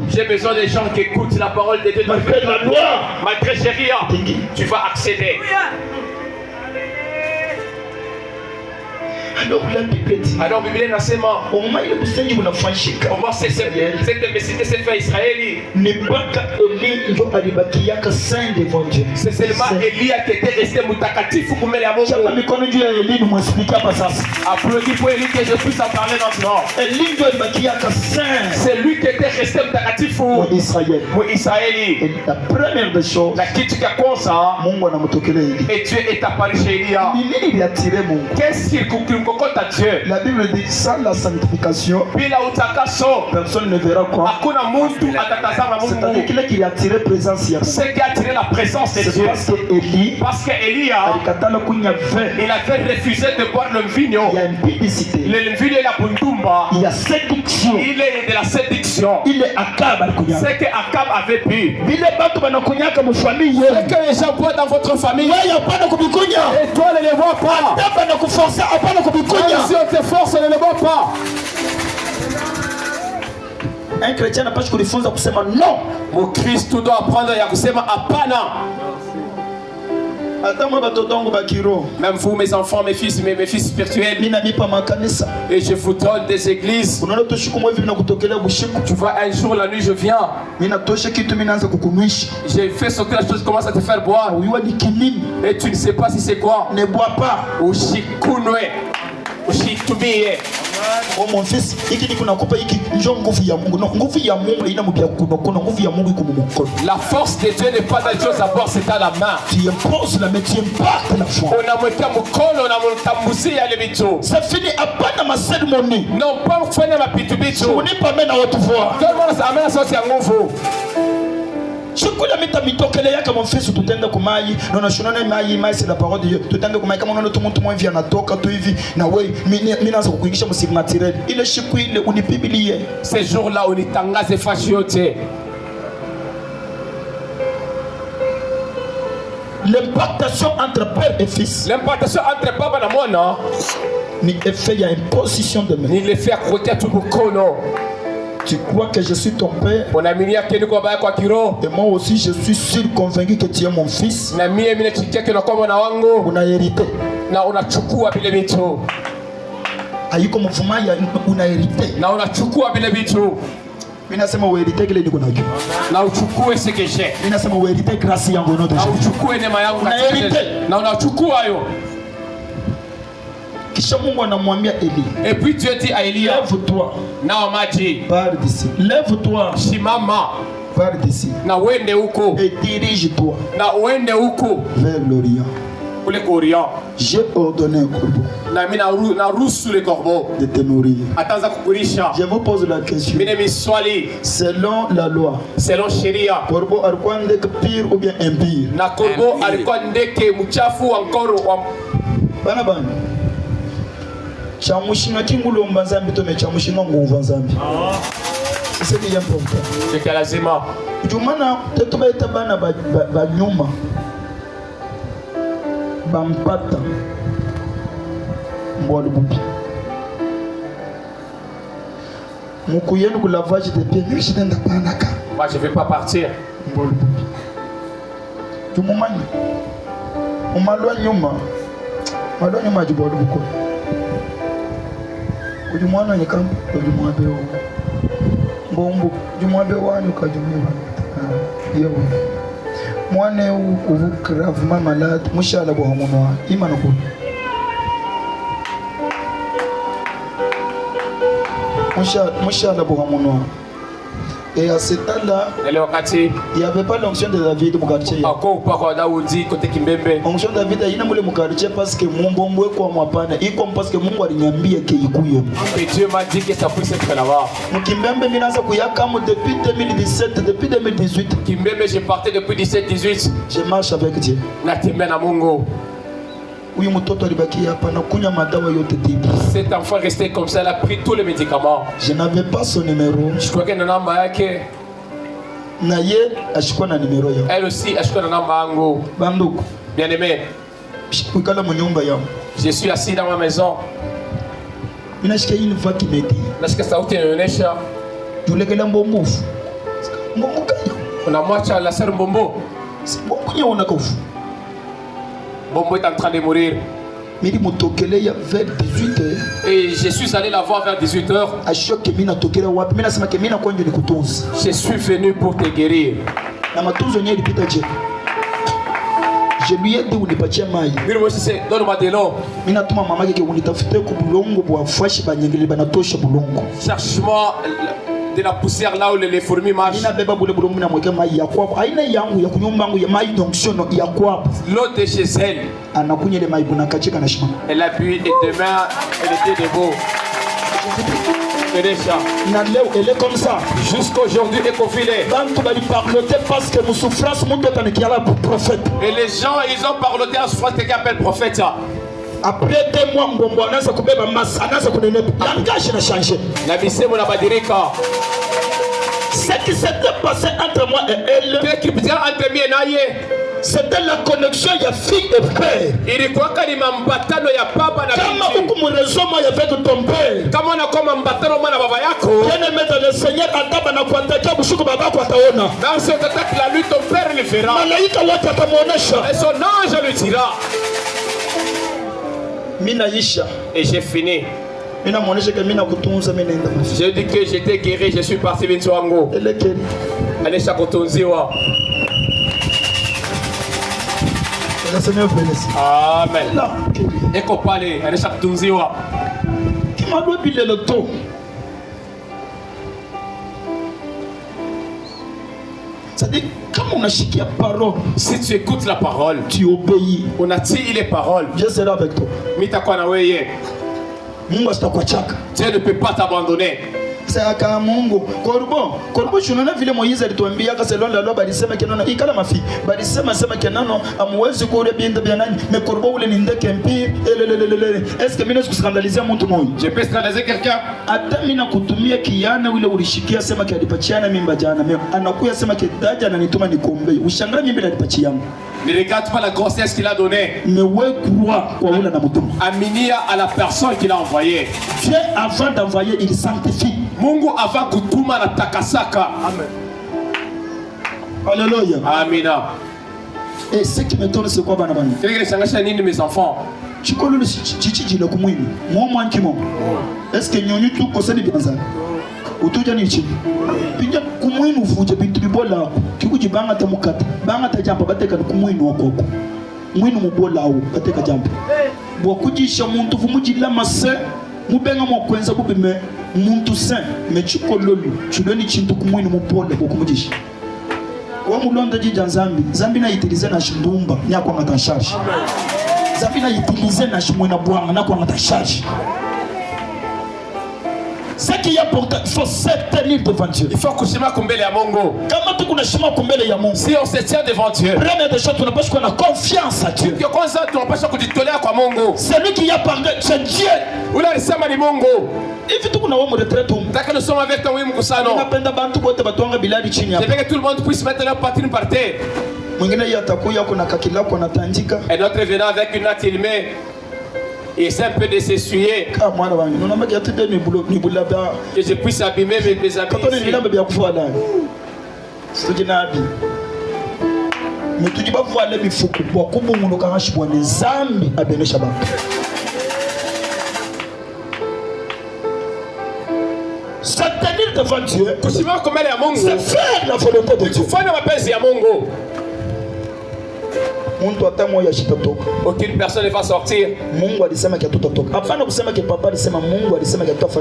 J'ai besoin des gens qui écoutent la parole de Dieu. Malgré la loi, malgré Chéria, tu vas accéder. Alors la Bible dit. Alors Bible nasema. Au moins il est possible de faire chic. On va cette message cette fait Israël. Ne pas qu'Élie va alibakia que saint devant Dieu. C'est seulement Élie qui était resté mutakatifu kumele ya Mungu. Chapa mikono juu ya Élie nous m'expliquer pas ça. Applaudis pour Élie que je puisse en parler maintenant. Élie va alibakia que saint. C'est lui qui était resté mutakatifu. Mu Israël. Mu Israël. La première des choses. La kitu ya kwanza. Mungu anamtokea Élie. Et Dieu est apparu chez Élia. Il a tiré Mungu. Qu'est-ce qu'il Dieu. La Bible dit sans la sanctification, personne ne verra quoi. C'est-à-dire qu'il a attiré présence. C'est qui a attiré la présence de Dieu. Parce que Élia, il avait refusé de boire le vigno. Il y a une publicité. Le vigno est la bundumba. Il y a séduction. Il est de la séduction. Il est Akab. C'est que Akab avait bu. C'est que les gens boivent dans votre famille. Et toi ne les vois pas. Même si on te force, ne le vois pas. Un chrétien n'a pas kujifunza kusema non. Mkristo doit apprendre ya kusema hapana. Même vous, mes enfants, mes fils spirituels, et je vous donne des églises. Tu vois, un jour, la nuit, je viens. J'ai fait sauter la chose, je commence à te faire boire. Et tu ne sais pas si c'est quoi. Ne bois pas. Oh mon fils, la force de Dieu n'est pas dans les choses à boire, c'est à la main. Tu imposes la mais tu impactes la foi. C'est fini à pas ma cérémonie. Non, pas faire ma pitubitu. On n'est pas maintenant à haute voix. Tout le monde s'amène à sortir un nouveau. Chukula mita mitokele yake mon fils tutenda kumai na shonana mai c'est la parole de Dieu tutenda kumai kama unaona mtu mmoja anatoka tu hivi na wewe mimi naanza kukuingisha msigmatirel ile siku ile unipibilie ces jours là unitangaze fashi yote. L'impactation entre père et fils. L'impactation entre papa na mwana ni effet ya imposition de main. Ni l'effet à côté tout mkono. Tu crois que je suis ton père? Et moi aussi je suis sûr convaincu que tu es mon fils. On a hérité. Ayuko mfumaya una hérité. Na unachukua vile vitu. Mimi nasema uherite kile niko nacho. Na uchukue ce que j'ai. Mimi nasema uherite grâce yangu note. Na uchukue neema yangu na unachukua hayo. Kisha Mungu anamwambia Eli. Et puis Dieu dit à Élie, lève-toi. Na maji. Pars d'ici. Lève-toi. Simama. Pars d'ici. Na uende huko. Et dirige-toi. Na uende huko. Vers l'Orient. Pour le Orient. J'ai ordonné un corbeau. Na mimi na ruhusu le corbeau. De te nourrir. Ataanza kukulisha. Je vous pose la question. Mimi ni swali. Selon la loi. Selon sheria. Corbeau alikuwa ndeke pire ou bien impire? Na corbeau alikuwa ndeke mchafu encore wa bana. Chamushinga kingulomba nzambi to me chamushinga nguva nzambi. C'est bien important. C'est que lazima. Jumana teto baita bana ba nyuma. Bampata. Mbwa lububi. Mukuyenu ku lavage de pieds, mimi shitenda panaka. Moi je vais pas partir. Mbwa lububi. Jumumani. Umalwa nyuma. Malwa nyuma jibwa lubuko. Ujumwana nyikam ujumwabe wo mbombo ujumwabe wanyu kajumwa yewe mwane uvukira vuma malade mushala bo hamunwa imana ko mushala bo hamunwa. Et à ce temps-là, il n'y avait pas l'onction de David au quartier. L'onction de David, il n'y a pas le quartier parce que mon bon bois quoi moi pas. Il comme parce que mon bois il y a bien que il couille. Mais Dieu m'a dit que ça puisse être là-bas. Kimbembe minaanza kuyaka depuis 2017, depuis 2018. Kimbembe j'ai parti depuis 17-18. Je marche avec Dieu. Natembea Mungu. Huyu mtoto alibaki hapa na kunywa madawa yote tibi. Cet enfant restait comme ça, il a pris tous les médicaments. Je n'avais pas son numéro. Je crois que namba yake na ye ashikwa na numéro yao. Elle aussi ashikwa na namba yangu. Banduku. Bien-aimé. Ukala mu nyumba yao. Je suis assis dans ma maison. Ninasikia une voix qui me dit. Nasikia sauti inaonyesha. Tulekela mbombo. Mbombo kayo. Unamwacha la sœur Mbombo. Mbombo nyo unakofu. Bombo est en train de mourir. Vers 18h. Et je suis allé la voir vers 18h. Je suis venu pour te guérir. Je lui ai dit donne-moi de l'eau. Cherche-moi de la poussière là où les fourmis marchent. L'eau de chez elle. Elle a bu et demain elle était debout. Elle est comme ça. Jusqu'aujourd'hui et qu'au filet. Et les gens ils ont parlé à souffrance qui appelle prophète. Après 2 mois, Mbombo anaanza kubeba masa, anaanza kunenepa. Langage inachangé. Na misemo na badirika. Ce qui s'était passé entre moi et elle. Qu'est-ce qui s'est entre moi et elle? C'était la connexion ya fille et père. Ilikuwa ni mambatano ya baba na binti. Kama uko mrezomo avec ton père. Kama unakuwa mambatano na baba yako. Bien aimé dans le Seigneur, ataba na kuandakia bushuko babako ataona. Dans ce attaque la lutte, ton père le fera. Malaika wote atamuonesha. Et son ange lui dira. Minaisha. Et j'ai fini. Je dis que j'étais guéri, je suis parti Bintuango. Anesha Kotonziwa. Amen. Eko pale, Anesha Kotonziwa. Qui m'a donné le taux? C'est-à-dire, comme on a chiqué la parole, si tu écoutes la parole, tu obéis. On a tiré les paroles. Dieu sera avec toi. Dieu ne peut pas t'abandonner. Saka Mungu korbo shunana vile Moize alituambia selon la loi balisema kenano ikala mafi balisema kenano amwezi kuore binda bya nani me korbo ule ni ndeke empire est-ce que mimi nasikandalizia mtu mmoja je peux scandaliser quelqu'un hata mimi nakutumia kiana ule ulishikia sema kiadipachiana mimba jana mimi anakuya sema kidaja ananituma nikombe ushangaa mimba alipachiana. Ne regarde pas la grossesse qu'il a donnée. Aminia à la personne qu'il a envoyée. Dieu avant d'envoyer, il sanctifie. Mungu avant kutuma na takasaka. Amen. Alléluia. Amina. Et ce qui m'étonne c'est quoi bana bana? Mes enfants. Tu connais le chichi le kumwini. Moi kimo. Est-ce que nyonyu tu kosani bizana? Utuja ni chini. Pinja kumwini uvuje bintu bibola. Kikujibanga tamukata. Banga tajamba bateka kumwini wakoko. Mwini mubola au bateka jamba. Bwakujisha muntu vumujila mase. Mubenga mokwenza bubime muntu saint me chikololu chudoni chintu kumwini mubola bokumujisha. Wa mulonda jija Zambi na itilize na shindumba nyako ngata charge. Zambi na itilize na shimwena bwanga nako ngata charge. Ce qui est important, il faut se tenir devant Dieu. Il faut kushima kumbele ya Mungu. Kama tu kunashima kumbele ya Mungu. Si on se tient devant Dieu. Première des choses, tu n'as pas confiance à Dieu. Kwanza tunapaswa kujitolea kwa Mungu. Celui qui a parlé, c'est Dieu. Ule alisema ni Mungu. Hivi tu kuna wao retraite. Taka nous sommes avec toi oui mkusano. Napenda bantu bote batwanga bilali chini hapa. Je veux que tout le monde puisse mettre leur poitrine par terre. Mwingine yatakuya kuna kakila kuna tanjika. Et notre venant avec une natte il met. Et c'est un peu de s'essuyer. Que je puisse abîmer mes habits. Se tenir devant Dieu, c'est faire la volonté de Dieu. Aucune personne ne va sortir.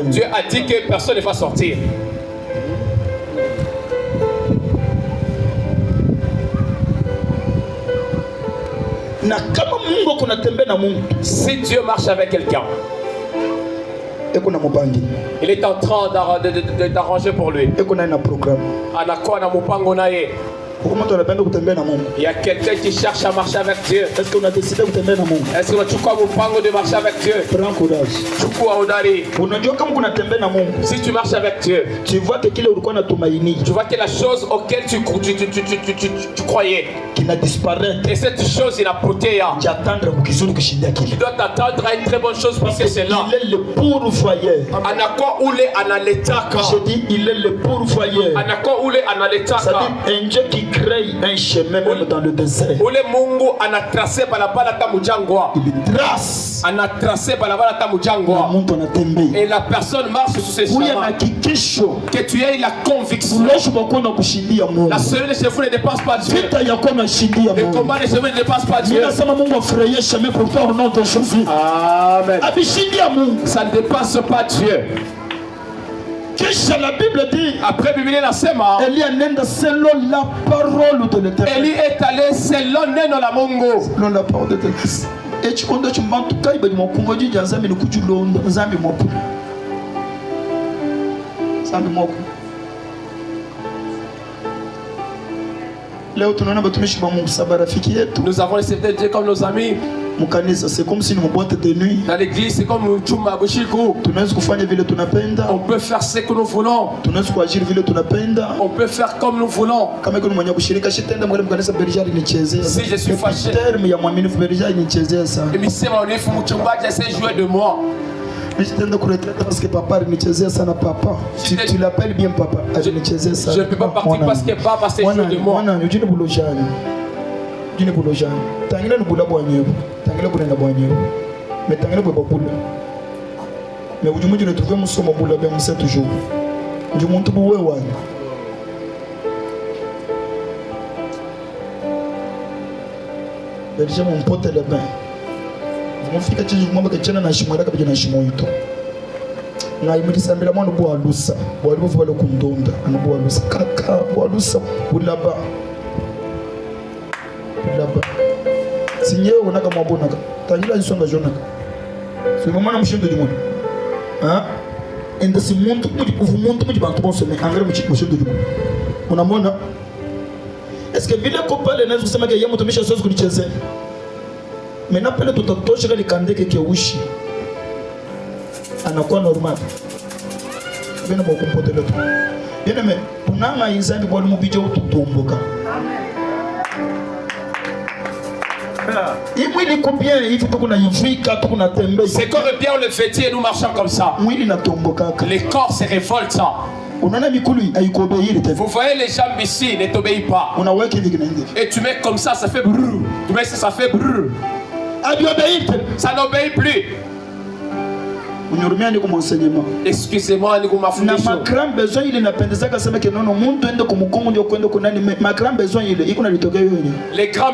Dieu a dit que personne ne va sortir. Si Dieu marche avec quelqu'un, il est en train d'arranger pour lui. Il y a quelqu'un qui cherche à marcher avec Dieu. Est-ce qu'on a décidé de marcher avec Dieu? Est-ce que tu as de marcher avec Dieu? Prends courage. Si tu marches avec Dieu, tu vois que la chose auquel tu croyais qui n'a disparu. Et cette chose, il a pouté. Tu dois t'attendre à une très bonne chose parce que c'est là. Il est le pourvoyeur. Je dis, il est le pourvoyeur. C'est-à-dire un Dieu qui crée un chemin même dans le désert. Il trace. Et la personne marche sur ces chemins. Que tu aies la conviction. La seule des chevaux ne dépasse pas Dieu. Le combat des chevaux ne dépasse pas Dieu. Amen. Ça ne dépasse pas Dieu. La Bible dit, après Bible nasema, Eli anenda selon la parole de l'Éternel. Eli est allé selon neno la Mungu. Selon la parole de l'Éternel. Et tu comptes tu m'en tout cas il m'a convoqué dans Zambi le coup du long Zambi moko. Zambi moko. Leo tunaona batumishi ba Mungu saba rafiki yetu. Nous avons les serviteurs de Dieu comme nos amis. Mukanisa c'est comme si nous boîte de nuit. Dans l'église c'est comme chumba bushiku. Tunaweza kufanya vile tunapenda. On peut faire ce que nous voulons. Tunaweza kuajiri vile tunapenda. On peut faire comme nous voulons. Kama iko mwenye kushirika shitenda mwalimu kanisa Berjari nichezea. Si je suis fâché. Terme ya mwaminifu Berjari nichezea sana. Et monsieur mwaminifu mchungaji essaie de jouer de moi. Mais je t'aime de retraite parce que papa nichezea sana papa. Tu l'appelles bien papa. Nichezea sana. Je ne peux pas partir parce que papa c'est jouer de moi. Mwana ujini bulojani. Ujini bulojani. Tangila nubula bwanyewe. Tangila bwana bwanyewe. Mais tangila bwa babula. Mais ujumuji ne trouver musomo bula bien musa toujours. Njumuntu buwe wani. Déjà mon pote le bain. Mufika chizi kumwamba kachana na shimo yaka bijana shimo ito. Na imilisa mbele mwana bwa lusa. Bwa lufu wale kundonda. Anu bwa lusa. Kaka bwa lusa. Bulaba. Bulaba. Sinyewe unaka mwabonaka. Tangila jisonga jonaka. Sima mwana mshindo di mwana. Ha? Enda si muntu muji bantu bonso me. Angare mshindo di mwana. Unamona? Est-ce que vile kopale nazo kusema ke yemu tumisha sozi kunicheze? Maintenant pele tutatosha kali kandeke ke ushi. Anakuwa normal. Bena mwa kumpote letu. Bena me punanga inzani kwa lumubija ututumbuka. Imwili combien hivi tuko na yifika tuko na tembe. C'est corps est bien on le fait et nous marchons comme ça. Mwili na tomboka. Les corps se révoltent. Vous voyez les jambes ici, ne t'obéis pas. Et tu mets comme ça fait brrr. Tu mets ça fait brrr. Ça n'obéit plus. Excusez-moi, les grands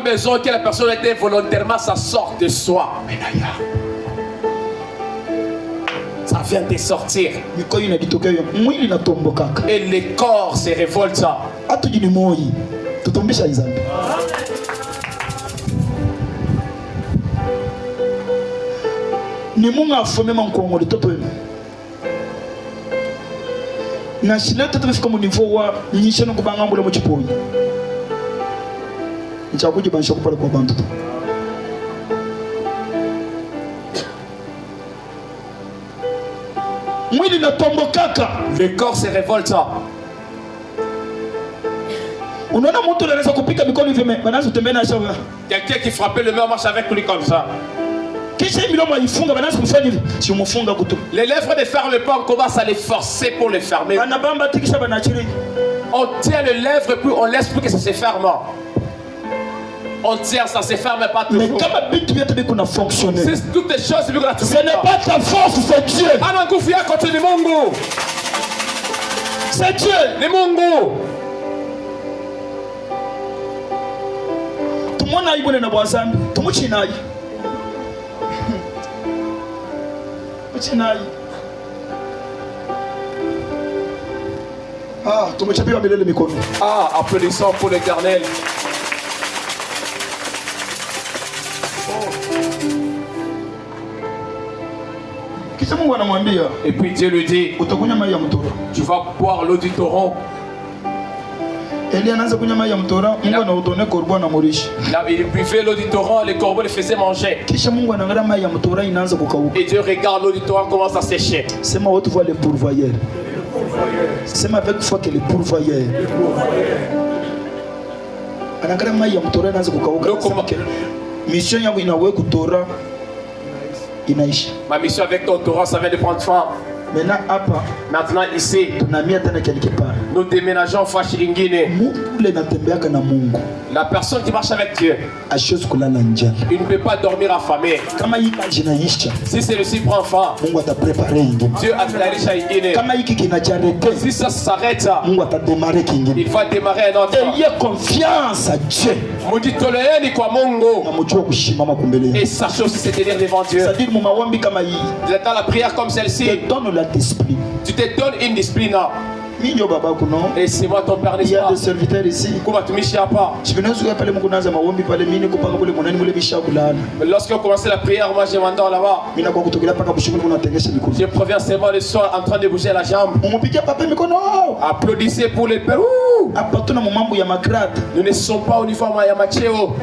besoins que la personne était volontairement, ça sort de soi. Ça vient de sortir. Et les corps se révoltent. Ni mungu afome mankongo litoto yenu. Na shile tete fika mu niveau wa nyishe no kubangambula mu chipoyi. Nchakuji bansha kupala kwa bantu. Mwili na tombo kaka. Le corps se révolte. Unaona mtu anaweza kupika mikono hivi banaanza kutembea na shawa. Quelqu'un qui frappait le mur marche avec lui comme ça. Les lèvres ne ferment pas, on commence à les forcer pour les fermer. On tient les lèvres puis on laisse plus que ça se ferme. On tient, ça se ferme pas toujours. Mais c'est toutes les choses. Ce n'est pas ta force, c'est Dieu. C'est Dieu. Le Mungu. Tout le monde a eu une bonne zambi. Tout le monde a eu. Ah, applaudissons pour l'Éternel. Et puis Dieu lui dit, tu vas boire l'eau du torrent. Là, il buvait l'eau du torrent, les corbeaux le faisaient manger. Et Dieu regarde l'eau du torrent commence à sécher. C'est ma haute voix les pourvoyeurs. C'est ma avec foi que les pourvoyeurs. Mission yangu inawe kutora inaishi. Ma mission avec ton torrent, ça vient de prendre fin. Maintenant ici, nous déménageons la personne qui marche avec Dieu, il ne peut pas dormir affamé. Si celui-ci prend faim, Dieu a préparé ingine. Si ça s'arrête, il va démarrer un autre. Ayez confiance à Dieu. Et sachez aussi se tenir devant Dieu. Dans la prière comme celle-ci, tu te donnes une discipline. Et c'est moi ton père. Il y a des serviteurs ici. Lorsqu'on commençait la prière, moi je m'endors là-bas. Je préviens seulement le soir en train de bouger la jambe. Applaudissez pour les pères. nous. Nous ne sommes pas au niveau de Macheo.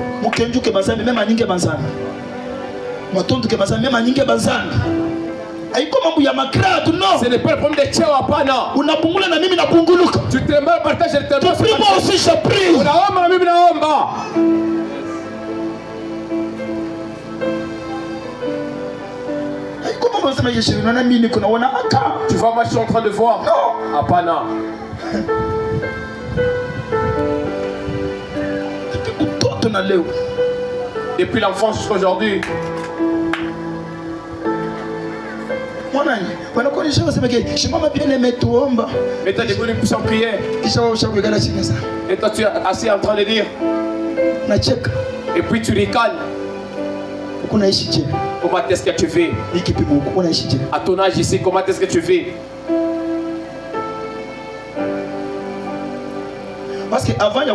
Ce n'est pas le problème de Tchao Apana. Tu te mets à partager le terrain. Moi aussi j'ai pris. Tu vois, moi je suis en train de voir. Non. Apana. Depuis l'enfance jusqu'à aujourd'hui. Et toi, tu es venu pousser en prière. Et toi, tu es assis en train de dire. Et puis tu ricanes. Comment est-ce que tu vis? À ton âge ici, comment est-ce que tu vis? Parce qu'avant de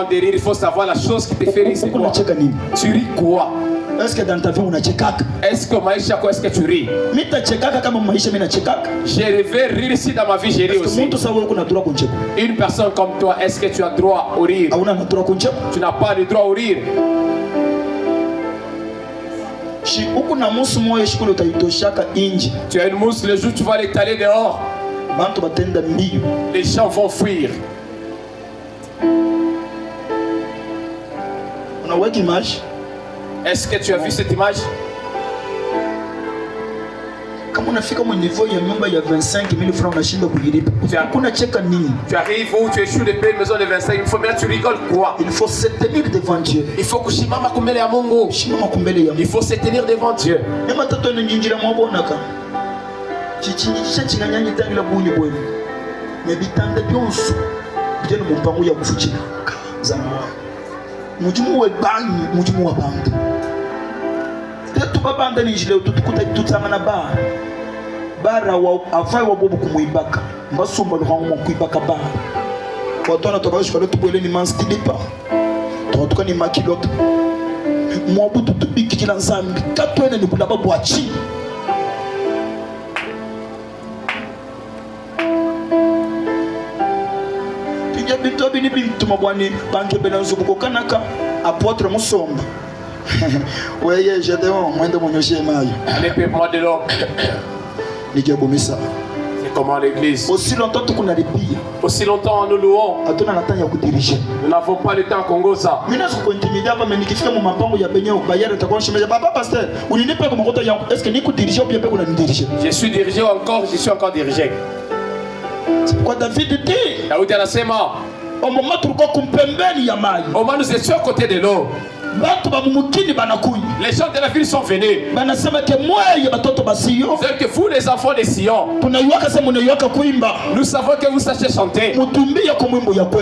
rire, il faut savoir la chose qui te fait rire. Tu ris quoi? Est-ce que dans ta vie on a tchekaka? Est-ce que maisha quoi est-ce que tu ris? J'ai rêvé rire ici dans ma vie, j'ai ri aussi. Une personne comme toi, est-ce que tu as droit au rire? Tu n'as pas le droit au rire. Tu as une mousse, le jour où tu vas l'étaler dehors, les gens vont fuir. On a une image. Est-ce que tu as vu cette image? Comme on a fait comme au niveau, il y a 25 000 francs, on a chine de tu arrives où tu es sur les pays maison de 25 000 francs, mais là tu rigoles quoi? Il faut se tenir devant Dieu. Il faut que Shimama Kumbele ya Mungu. Il faut se tenir devant Dieu. Bara afai wa bobu kumuibaka mbasumba luhangu kuibaka bara watona tobashi kwa tubwele ni manstidipa totuka ni makilota mwabutu tubiki kila nzambi katwene ni bulaba bwachi pinja bitobi ni bintu mabwani banke benanzuko kanaka apotre musomba weye Gédéon mwende monyoshe mayo les peuples de l'homme. C'est comment l'église. Aussi longtemps que nous avons aussi longtemps nous louons. Nous n'avons pas le temps Congo ça. Je suis dirigé encore, je suis encore dirigé. C'est pourquoi David dit. David anasema. Au moment où nous étions à côté de l'eau. Les gens de la ville sont venus. C'est que vous les enfants de Sion, nous savons que vous sachez chanter.